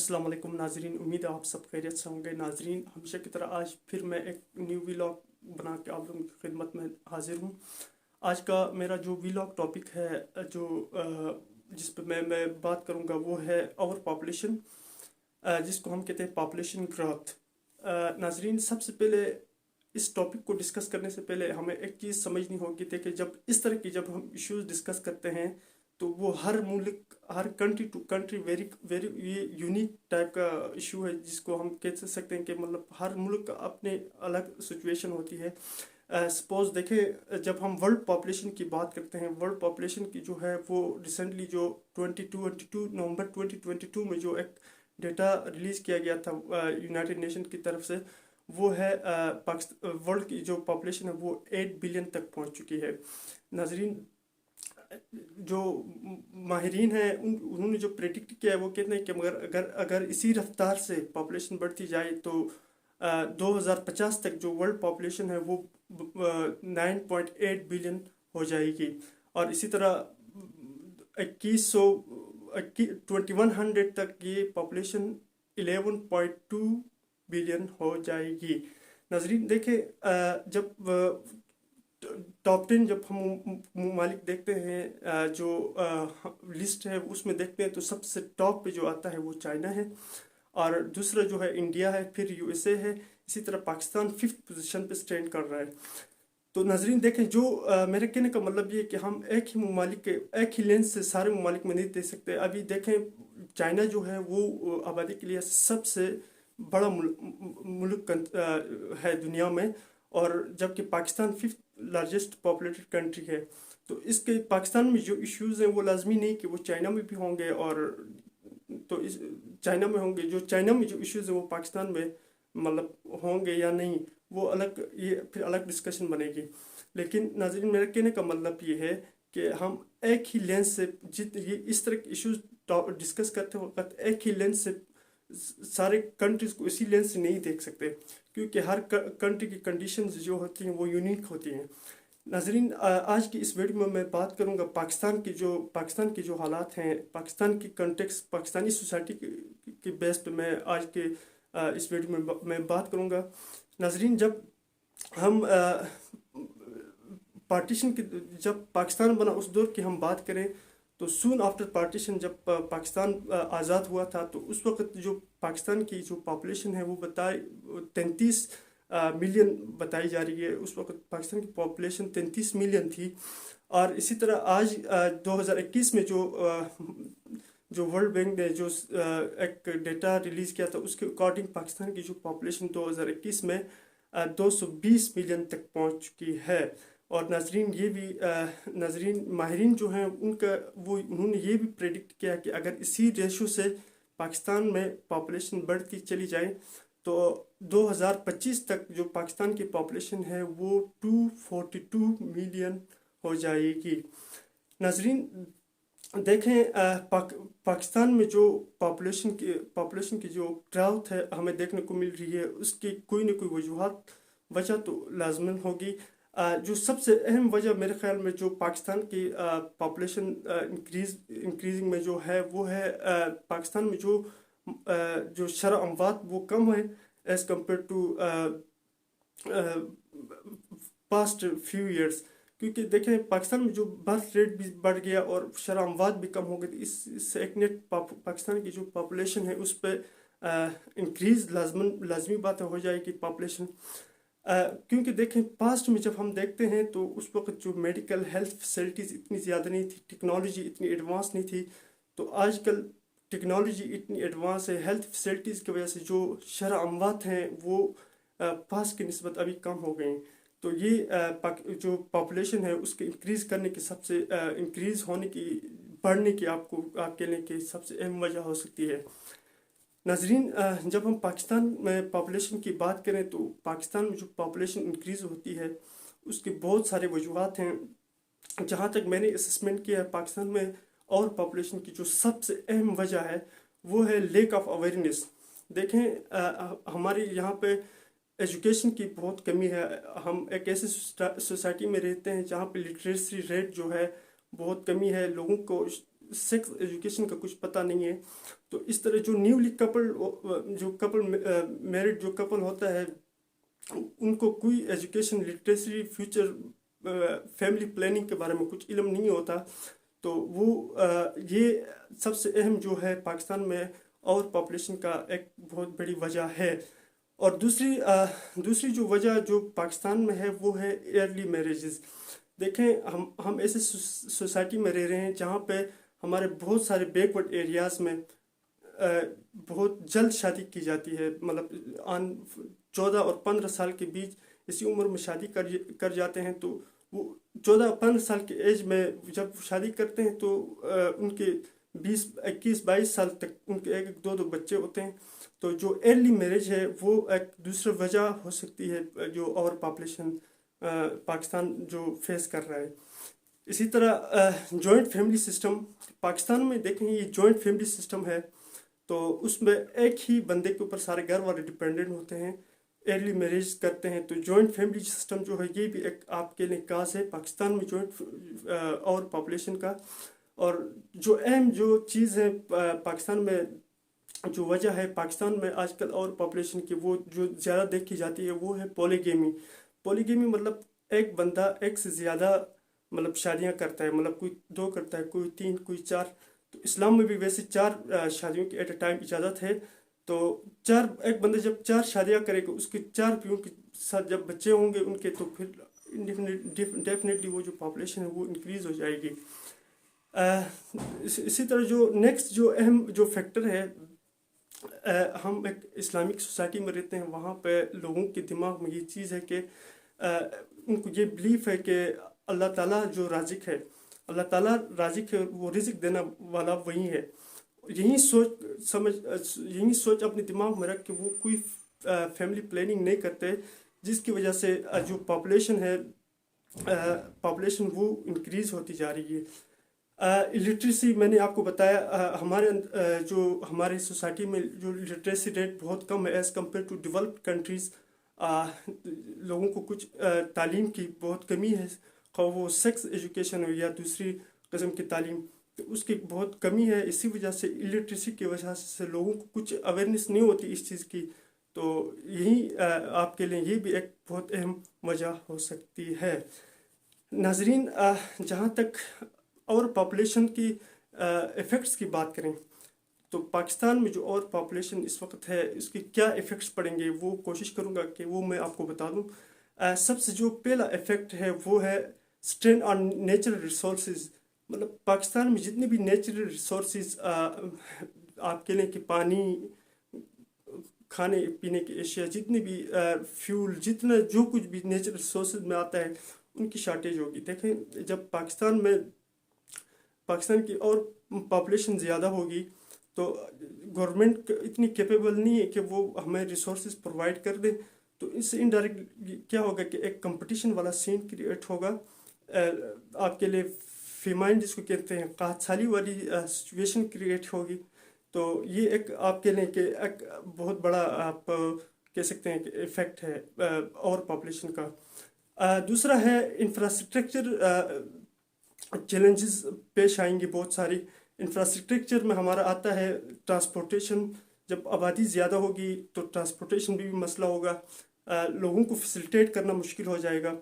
अस्सलाम वालेकुम नाजरीन, उम्मीद है आप सब खैरियत से होंगे। नाजरीन, हमेशा की तरह आज फिर मैं एक न्यू वीलॉग बना के आप लोगों की खिदमत में हाजिर हूँ। आज का मेरा जो वीलॉग टॉपिक है, जो जिस पे मैं बात करूँगा वो है ओवर पॉपुलेशन, जिसको हम कहते हैं पॉपुलेशन ग्रोथ। नाजरीन, सबसे पहले इस टॉपिक को डिस्कस करने से पहले हमें एक चीज़ समझनी होगी थी कि जब हम इश्यूज डिस्कस करते हैं तो वो हर मुल्क, हर country to country very very ये यूनिक टाइप का इशू है, जिसको हम कह सकते हैं कि मतलब हर मुल्क का अपने अलग सिचुएशन होती है। सपोज देखें, जब हम वर्ल्ड पॉपुलेशन की बात करते हैं, वर्ल्ड पॉपुलेशन की जो है वो रिसेंटली जो 22 नवंबर 2022 में जो एक डेटा रिलीज़ किया गया था यूनाइटेड नेशन की तरफ से, वो है वर्ल्ड की जो पॉपुलेशन है वो 8 बिलियन तक पहुंच चुकी है। नाजरीन, जो माहिरीन हैं उन्होंने जो प्रेडिक्ट किया है वो कहते हैं कि मगर अगर अगर इसी रफ्तार से पॉपुलेशन बढ़ती जाए तो 2050 तक जो वर्ल्ड पॉपुलेशन है वो 9.8 बिलियन हो जाएगी। और इसी तरह 2100 तक ये पॉपुलेशन 11.2 बिलियन हो जाएगी। नजरीन देखें, जब टॉप 10 जब हम ममालिक देखते हैं, जो लिस्ट है उसमें देखते हैं तो सबसे टॉप पे जो आता है वो चाइना है, और दूसरा जो है इंडिया है, फिर यूएसए है, इसी तरह पाकिस्तान 5th पोजीशन पे स्टैंड कर रहा है। तो नाजरीन देखें, जो मेरे कहने का मतलब ये है कि हम एक ही ममालिक के एक ही लेंस से सारे ममालिक में नहीं दे सकते। अभी देखें, चाइना जो है वो आबादी के लिए सबसे बड़ा मुल्क है दुनिया में, और जबकि Pakistan 5th largest populated country है। तो इसके पाकिस्तान में जो इश्यूज़ हैं वो लाजमी नहीं कि वो चाइना में भी होंगे, और तो इस चाइना में होंगे, जो चाइना में जो इश्यूज़ हैं वो पाकिस्तान में मतलब होंगे या नहीं, वो अलग, ये फिर अलग डिस्कशन बनेगी। लेकिन नाज़रीन, मेरे कहने का मतलब ये है कि हम एक ही लेंस से ये इस तरह के इश्यूज डिस्कस करते वक्त एक ही लेंस से सारे कंट्रीज़ को इसी लेंस से नहीं देख सकते, क्योंकि हर कंट्री की कंडीशंस जो होती हैं वो यूनिक होती हैं। नाजरीन, आज की इस वीडियो में मैं बात करूंगा पाकिस्तान के जो हालात हैं, पाकिस्तान की कंटेक्स्ट, पाकिस्तानी सोसाइटी के बेस पे मैं आज के इस वीडियो में मैं बात करूंगा। नाजरीन, जब हम पार्टीशन की, जब पाकिस्तान बना उस दौर की हम बात करें तो सून आफ्टर पार्टीशन जब पाकिस्तान आज़ाद हुआ था तो उस वक्त जो पाकिस्तान की जो पॉपुलेशन है वो 33 मिलियन बताई जा रही है। उस वक्त पाकिस्तान की पॉपुलेशन 33 मिलियन थी। और इसी तरह आज 2021 में जो वर्ल्ड बैंक ने जो एक डेटा रिलीज़ किया था उसके अकॉर्डिंग पाकिस्तान की जो पॉपुलेशन 2021 में 220 मिलियन तक पहुंच चुकी है। और नाजरीन, ये भी नाजरीन माहिरीन जो हैं उन्होंने ये भी प्रेडिक्ट किया कि अगर इसी रेशो से पाकिस्तान में पॉपुलेशन बढ़ती चली जाए तो 2025 तक जो पाकिस्तान की पॉपुलेशन है वो 242 मिलियन हो जाएगी। नाजरीन देखें, पाकिस्तान में जो पॉपुलेशन की जो ग्राउथ है हमें देखने को मिल रही है, उसकी कोई ना कोई वजह तो लाजमन होगी। जो सबसे अहम वजह मेरे ख्याल में जो पाकिस्तान की पॉपुलेशन इंक्रीजिंग में जो है वो है पाकिस्तान में जो शरह अमवात वो कम है as compare to past few years. क्योंकि देखें, पाकिस्तान में जो बर्थ रेट भी बढ़ गया और शरह अमवात भी कम हो गई, इससे एक नेट पाकिस्तान की जो पॉपुलेशन है उस पर इंक्रीज लाजमी बात हो जाएगी पॉपुलेशन। क्योंकि देखें, पास्ट में जब हम देखते हैं तो उस वक्त जो मेडिकल हेल्थ फैसिलिटीज़ इतनी ज़्यादा नहीं थी, टेक्नोलॉजी इतनी एडवांस नहीं थी। तो आजकल टेक्नोलॉजी इतनी एडवांस है, हेल्थ फैसिलिटीज़ की वजह से जो शरह अमवात हैं वो पास्ट की निस्बत अभी कम हो गए। तो ये जो पॉपुलेशन है उसके इंक्रीज़ करने की इंक्रीज़ होने की, बढ़ने की आपके लिए की सबसे अहम वजह हो सकती है। नाजरीन, जब हम पाकिस्तान में पॉपुलेशन की बात करें तो पाकिस्तान में जो पॉपुलेशन इंक्रीज़ होती है उसके बहुत सारे वजूहात हैं। जहाँ तक मैंने असेसमेंट किया है, पाकिस्तान में और पॉपुलेशन की जो सबसे अहम वजह है वो है लेक ऑफ अवेयरनेस। देखें, हमारे यहाँ पे एजुकेशन की बहुत कमी है। हम एक ऐसे सोसाइटी में रहते हैं जहाँ पे लिटरेसी रेट जो है बहुत कमी है, लोगों को सेक्स एजुकेशन का कुछ पता नहीं है। तो इस तरह जो न्यूली मैरिड जो कपल होता है, उनको कोई education, literacy, future, family planning के बारे में कुछ इल्म नहीं होता। तो वो ये सबसे अहम जो है पाकिस्तान में और पॉपुलेशन का एक बहुत बड़ी वजह है। और दूसरी जो वजह जो पाकिस्तान में है वो है अर्ली मैरिजेस। देखें, हम ऐसे सोसाइटी में रह रहे हैं जहाँ पे हमारे बहुत सारे बैकवर्ड एरियाज़ में बहुत जल्द शादी की जाती है। मतलब 14 और 15 साल के बीच इसी उम्र में शादी कर जाते हैं। तो वो 14-15 साल के एज में जब शादी करते हैं तो उनके 20-21-22 साल तक उनके एक एक दो दो बच्चे होते हैं। तो जो अर्ली मैरिज है वो एक दूसरी वजह हो सकती है जो और पॉपुलेशन पाकिस्तान जो फेस कर रहा है। इसी तरह जॉइंट फैमिली सिस्टम पाकिस्तान में देखें, ये जॉइंट फैमिली सिस्टम है तो उसमें एक ही बंदे के ऊपर सारे घर वाले डिपेंडेंट होते हैं, अर्ली मैरिज करते हैं। तो जॉइंट फैमिली सिस्टम जो है ये भी एक आपके लिए काज है पाकिस्तान में जॉइंट और पॉपुलेशन का। और जो अहम जो चीज़ है पाकिस्तान में, जो वजह है पाकिस्तान में आजकल और पॉपुलेशन की वो जो ज़्यादा देखी जाती है वो है पॉलीगेमी। पॉलीगेमी मतलब एक बंदा एक से ज़्यादा मतलब शादियां करता है, मतलब कोई 2 करता है, कोई 3, कोई 4। तो इस्लाम में भी वैसे 4 शादियों की एट अ टाइम इजाज़त है। तो एक बंदा जब 4 शादियां करेगा, उसके 4 पीढ़ियों के साथ जब बच्चे होंगे उनके, तो फिर डेफिनेटली वो जो पॉपुलेशन है वो इंक्रीज़ हो जाएगी। इसी तरह जो नेक्स्ट जो अहम जो फैक्टर है, हम एक इस्लामिक सोसाइटी में रहते हैं, वहाँ पे लोगों के दिमाग में ये चीज़ है कि उनको ये बिलीफ है कि अल्लाह ताला जो राज़िक है, अल्लाह ताला राज़िक है, वो रिज़्क देना वाला वही है। यही सोच अपने दिमाग में रख के वो कोई फैमिली प्लानिंग नहीं करते, जिसकी वजह से जो पॉपुलेशन वो इंक्रीज़ होती जा रही है। लिटरेसी मैंने आपको बताया, जो हमारे सोसाइटी में जो लिटरेसी रेट बहुत कम है as compare to developed countries. लोगों को कुछ तालीम की बहुत कमी है, वो सेक्स एजुकेशन हो या दूसरी किस्म की तालीम, तो उसकी बहुत कमी है। इसी वजह से इलिटरेसी की वजह से लोगों को कुछ अवेयरनेस नहीं होती इस चीज़ की। तो यही आपके लिए ये भी एक बहुत अहम वजह हो सकती है। नाजरीन, जहाँ तक और पॉपुलेशन की इफ़ेक्ट्स की बात करें तो पाकिस्तान में जो और पॉपुलेशन इस वक्त है इसके क्या इफ़ेक्ट्स पड़ेंगे वो कोशिश करूँगा कि वो मैं आपको बता दूँ। सबसे जो पहला इफ़ेक्ट है वो है स्ट्रेन ऑन नेचुरल रिसोर्सेज। मतलब पाकिस्तान में जितने भी नेचुरल रिसोर्सेज आपके लिए कि पानी, खाने पीने की अशिया, जितने भी फ्यूल, जितना जो कुछ भी नेचुरल रिसोर्सेज में आता है उनकी शॉर्टेज होगी। देखें, जब पाकिस्तान की और पॉपुलेशन ज़्यादा होगी तो गवर्नमेंट इतनी कैपेबल नहीं है कि वो हमें रिसोर्सेज प्रोवाइड कर दे। तो इससे इनडायरेक्ट क्या होगा कि एक कंपटीशन वाला सीन क्रिएट होगा, आपके लिए फेमाइन जिसको कहते हैं काहत साली वाली सिचुएशन क्रिएट होगी। तो ये एक आपके लिए कि एक बहुत बड़ा आप कह सकते हैं कि इफ़ेक्ट है और पॉपुलेशन का। दूसरा है इंफ्रास्ट्रक्चर चैलेंजेस पेश आएंगे बहुत सारी। इंफ्रास्ट्रक्चर में हमारा आता है ट्रांसपोर्टेशन। जब आबादी ज़्यादा होगी तो ट्रांसपोर्टेशन भी मसला होगा, लोगों को फैसिलिटेट करना मुश्किल हो जाएगा।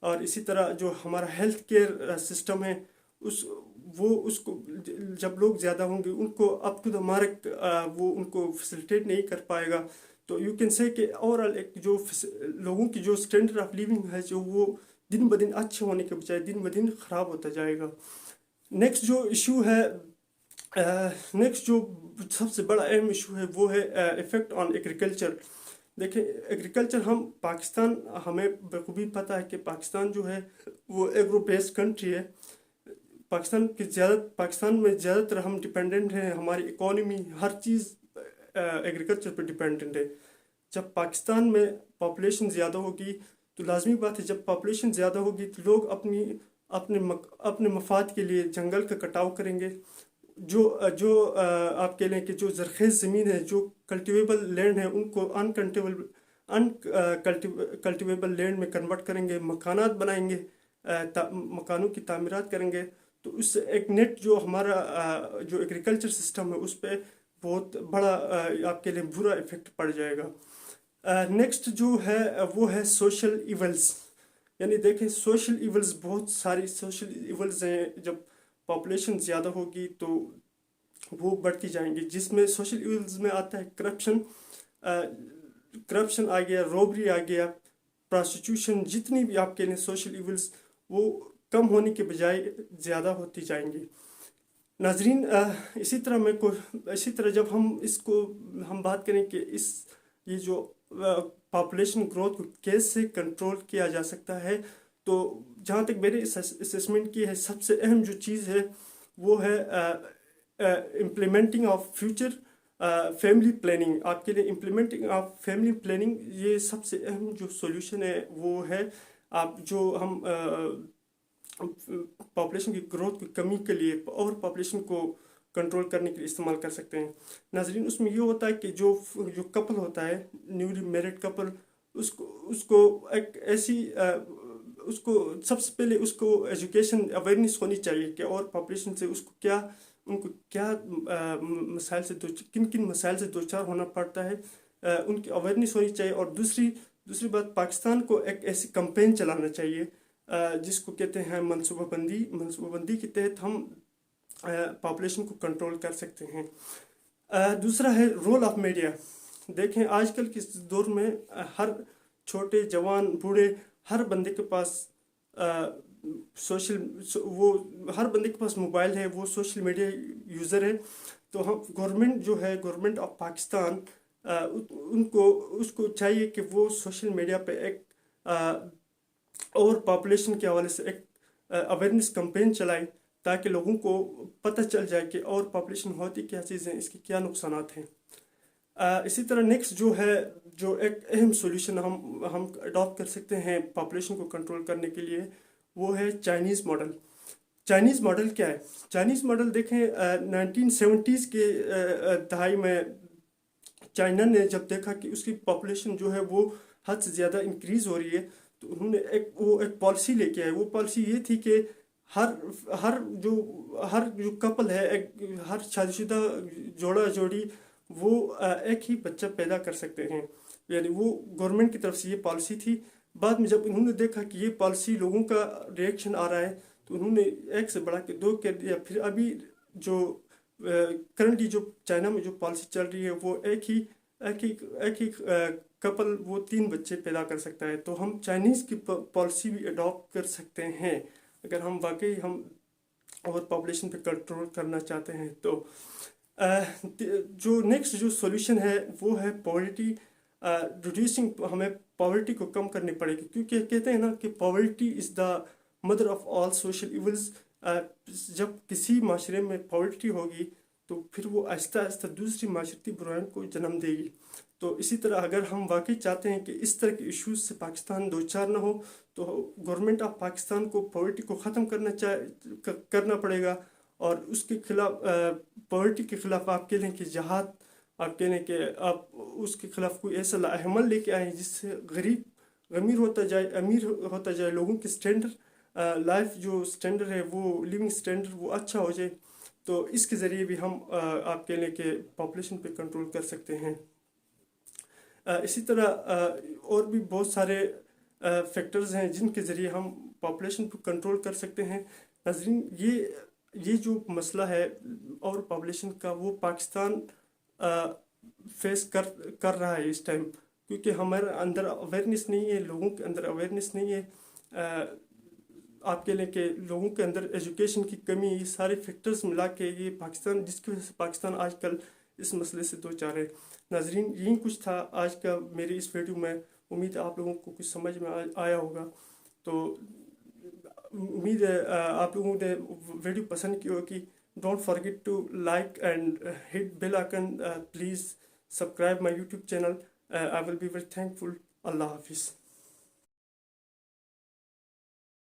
और इसी तरह जो हमारा हेल्थ केयर सिस्टम है उसको जब लोग ज़्यादा होंगे उनको अप टू द मार्क वो उनको फैसिलिटेट नहीं कर पाएगा। तो यू कैन से कि ओवरऑल एक जो लोगों की जो स्टैंडर्ड ऑफ लिविंग है जो वो दिन ब दिन अच्छे होने के बजाय दिन ब दिन ख़राब होता जाएगा। नेक्स्ट जो इशू है, नेक्स्ट जो सबसे बड़ा अहम इशू है वो है इफ़ेक्ट ऑन एग्रीकल्चर। देखिए, एग्रीकल्चर हमें बखूबी पता है कि पाकिस्तान जो है वो एग्रो बेस्ड कंट्री है। पाकिस्तान में ज़्यादातर हम डिपेंडेंट हैं, हमारी इकोनॉमी हर चीज़ एग्रीकल्चर पर डिपेंडेंट है। जब पाकिस्तान में पॉपुलेशन ज़्यादा होगी तो लाजमी बात है, जब पॉपुलेशन ज़्यादा होगी तो लोग अपने मफाद के लिए जंगल का कटाव करेंगे। जो आपके लिए कि जो ज़रख़ेज़ ज़मीन है, जो कल्टिवेबल लैंड है, उनको कल्टिवेबल लैंड में कन्वर्ट करेंगे, मकानात बनाएंगे, मकानों की तामीरात करेंगे। تو اس سے ایک نیٹ جو ہمارا جو ایگریکلچر سسٹم ہے اس پہ بہت بڑا آپ کے لیے برا افیکٹ پڑ جائے گا. نیکسٹ جو ہے وہ ہے سوشل ایولز. یعنی دیکھیں سوشل ایولز، بہت ساری سوشل ایولز ہیں. جب پاپولیشن زیادہ ہوگی تو وہ بڑھتی جائیں گی، جس میں سوشل ایولز میں آتا ہے کرپشن. کرپشن آ گیا، روبری آ گیا، پراسٹیٹیوشن. جتنی بھی آپ کے لیے سوشل ایولز وہ کم ہونے کے بجائے زیادہ ہوتی جائیں گی. ناظرین اسی طرح جب ہم بات کریں کہ یہ جو پاپولیشن گروتھ کو کیسے کنٹرول کیا جا سکتا ہے، تو جہاں تک میرے اسسمنٹ کی ہے سب سے اہم جو چیز ہے وہ ہے implementing of future family planning. آپ کے لیے امپلیمنٹنگ آف فیملی پلاننگ یہ سب سے اہم جو سولوشن ہے وہ ہے. آپ جو ہم پاپولیشن کی گروتھ کی کمی کے لیے اوور پاپولیشن کو کنٹرول کرنے کے لیے استعمال کر سکتے ہیں. ناظرین اس میں یہ ہوتا ہے کہ جو کپل ہوتا ہے، نیولی میرڈ کپل، اس کو ایک ایسی اس کو سب سے پہلے اس کو ایجوکیشن اویئرنیس ہونی چاہیے کہ اور پاپولیشن سے ان کو کیا مسائل سے کن مسائل سے دوچار ہونا پڑتا ہے، ان کی اویئرنیس ہونی چاہیے. اور دوسری بات، پاکستان کو ایک ایسی کمپین چلانا چاہیے جس کو کہتے ہیں منصوبہ بندی کے تحت ہم پاپولیشن کو کنٹرول کر سکتے ہیں. دوسرا ہے رول آف میڈیا. دیکھیں آج کل کے دور میں ہر چھوٹے جوان بوڑھے ہر بندے کے پاس ہر بندے کے پاس موبائل ہے، وہ سوشل میڈیا یوزر ہے. تو ہم گورنمنٹ آف پاکستان اس کو چاہیے کہ وہ سوشل میڈیا پہ ایک اور پاپولیشن کے حوالے سے ایک اویئرنیس کمپین چلائے تاکہ لوگوں کو پتہ چل جائے کہ اور پاپولیشن ہوتی کیا چیزیں، اس کے کیا نقصانات ہیں. اسی طرح نیکسٹ جو ایک اہم سولوشن ہم اڈاپٹ کر سکتے ہیں پاپولیشن کو کنٹرول کرنے کے لیے، وہ ہے چائنیز ماڈل. چائنیز ماڈل کیا ہے؟ چائنیز ماڈل دیکھیں 1970s کے دہائی میں چائنا نے جب دیکھا کہ اس کی پاپولیشن جو ہے وہ حد سے زیادہ انکریز ہو رہی ہے، تو انہوں نے ایک پالیسی لے کے آئے. وہ پالیسی یہ تھی کہ ہر جو کپل ہے، ہر شادی شدہ جوڑی وہ ایک ہی بچہ پیدا کر سکتے ہیں. یعنی وہ گورنمنٹ کی طرف سے یہ پالیسی تھی. بعد میں جب انہوں نے دیکھا کہ یہ پالیسی لوگوں کا ریئیکشن آ رہا ہے، تو انہوں نے 1 سے بڑھا کے 2 کر دیا. پھر ابھی جو کرنٹلی جو چائنا میں جو پالیسی چل رہی ہے وہ ایک ہی کپل وہ 3 بچے پیدا کر سکتا ہے. تو ہم چائنیز کی پالیسی بھی اڈاپٹ کر سکتے ہیں اگر ہم واقعی اوور پاپولیشن پہ کنٹرول کرنا چاہتے ہیں. تو جو نیکسٹ جو سولوشن ہے وہ ہے پاورٹی ریڈیوسنگ. ہمیں پاورٹی کو کم کرنی پڑے گی، کیونکہ کہتے ہیں نا کہ poverty is the mother of all social evils. جب کسی معاشرے میں پاورٹی ہوگی تو پھر وہ آہستہ آہستہ دوسری معاشرتی برائیوں کو جنم دے گی. تو اسی طرح اگر ہم واقعی چاہتے ہیں کہ اس طرح کے ایشوز سے پاکستان دوچار نہ ہو، تو گورنمنٹ آف پاکستان کو پاورٹی کو ختم کرنا پڑے گا. اور اس کے خلاف پاورٹی کے خلاف آپ کہہ لیں کہ جہاد، آپ کہہ لیں کہ آپ اس کے خلاف کوئی ایسا عمل لے کے آئیں جس سے غریب امیر ہوتا جائے، لوگوں کے لائف جو سٹینڈرڈ ہے، وہ لیونگ سٹینڈرڈ وہ اچھا ہو جائے. تو اس کے ذریعے بھی ہم آپ کہہ لیں کہ پاپولیشن پہ کنٹرول کر سکتے ہیں. اسی طرح اور بھی بہت سارے فیکٹرز ہیں جن کے ذریعے ہم پاپولیشن پہ کنٹرول کر سکتے ہیں. ناظرین یہ جو مسئلہ ہے اور پاپولیشن کا، وہ پاکستان فیس کر رہا ہے اس ٹائم، کیونکہ ہمارے اندر اویئرنیس نہیں ہے، لوگوں کے اندر اویئرنیس نہیں ہے. آپ کہہ لیں کہ لوگوں کے اندر ایجوکیشن کی کمی، یہ سارے فیکٹرز ملا کے یہ پاکستان، جس کی وجہ سے پاکستان آج کل اس مسئلے سے دوچار ہے. ناظرین یہی کچھ تھا آج کا میری اس ویڈیو میں. امید ہے آپ لوگوں کو کچھ سمجھ میں آیا ہوگا. تو امید ہے آپ لوگوں نے ویڈیو پسند کی ہوگی. Don't forget to like and hit bell icon. Please subscribe my YouTube channel. I will be very thankful. اللہ حافظ.